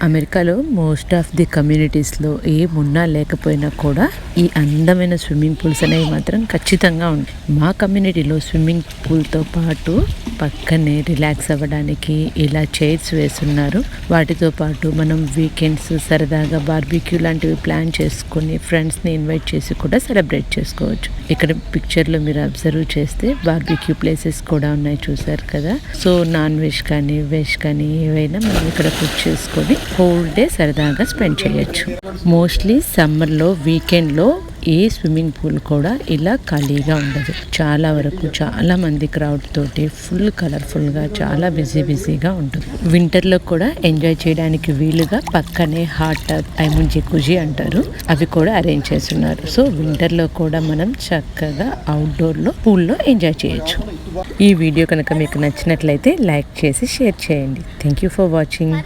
అమెరికాలో most of the కమ్యూనిటీస్లో ఏమున్నా లేకపోయినా కూడా ఈ అందమైన స్విమ్మింగ్ పూల్స్ అనేవి మాత్రం ఖచ్చితంగా ఉంటాయి. మా కమ్యూనిటీలో స్విమ్మింగ్ పూల్తో పాటు పక్కనే రిలాక్స్ అవ్వడానికి ఇలా చైర్స్ వేస్తున్నారు. వాటితో పాటు మనం వీకెండ్స్ సరదాగా బార్బిక్యూ లాంటివి ప్లాన్ చేసుకుని ఫ్రెండ్స్ని ఇన్వైట్ చేసి కూడా సెలబ్రేట్ చేసుకోవచ్చు. ఇక్కడ పిక్చర్లో మీరు అబ్జర్వ్ చేస్తే బార్బిక్యూ ప్లేసెస్ కూడా ఉన్నాయి, చూసారు కదా. సో నాన్ వెజ్ కానీ వెజ్ కానీ ఏవైనా మనం ఇక్కడ కుక్ చేసుకొని హోల్ డే సరదాగా స్పెండ్ చేయొచ్చు. మోస్ట్లీ సమ్మర్లో వీకెండ్లో ఏ స్విమ్మింగ్ పూల్ కూడా ఇలా ఖాళీగా ఉండదు. చాలా వరకు చాలా మంది క్రౌడ్ తోటి ఫుల్ కలర్ఫుల్గా చాలా బిజీగా ఉంటుంది. వింటర్లో కూడా ఎంజాయ్ చేయడానికి వీలుగా పక్కనే హాట్ టబ్ జకుజీ అంటారు, అవి కూడా అరేంజ్ చేస్తున్నారు. సో వింటర్లో కూడా మనం చక్కగా అవుట్డోర్లో పూల్లో ఎంజాయ్ చేయొచ్చు. ఈ వీడియో కనుక మీకు నచ్చినట్లయితే లైక్ చేసి షేర్ చేయండి. Thank you for watching.